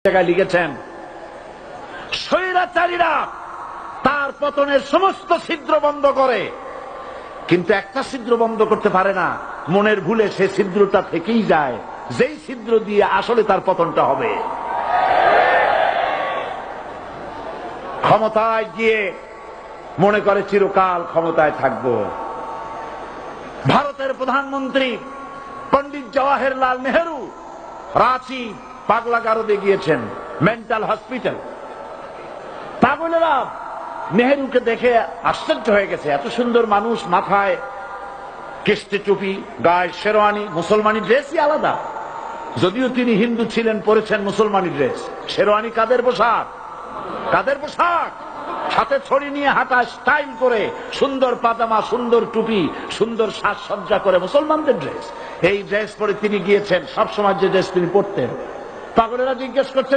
জায়গায় লিখেছেন, স্বৈরাচারীরা তার পতনের সমস্ত ছিদ্র বন্ধ করে, কিন্তু একটা ছিদ্র বন্ধ করতে পারে না। মনের ভুলে সে ছিদ্রটা থেকেই যায়, যেই ছিদ্র দিয়ে আসলে তার পতনটা হবে। ক্ষমতায় গিয়ে মনে করে চিরকাল ক্ষমতায় থাকবো। ভারতের প্রধানমন্ত্রী পণ্ডিত জওয়াহরলাল নেহেরু রাঁচি পাগলাগারদে গিয়েছেন, মেন্টাল হসপিটাল। পাগলেরা নেহেরুকে দেখে আশ্চর্য হয়ে গেছে, এত সুন্দর মানুষ, মাথায় কেস্টে টুপি, গায়ে শেরওয়ানি, মুসলমানি ড্রেসই আলাদা। যদিও তিনি হিন্দু ছিলেন, পরেছেন মুসলমানি ড্রেস। শেরওয়ানি কাদের পোশাক? কাদের পোশাক? হাতে ছড়ি নিয়ে হাঁটা, স্টাইল করে, সুন্দর পাজামা, সুন্দর টুপি, সুন্দর সাজসজ্জা করে, মুসলমানদের ড্রেস। এই ড্রেস পরে তিনি গিয়েছেন, সবসময় যে ড্রেস তিনি পরতেন। পাগলেরা জিজ্ঞেস করছে,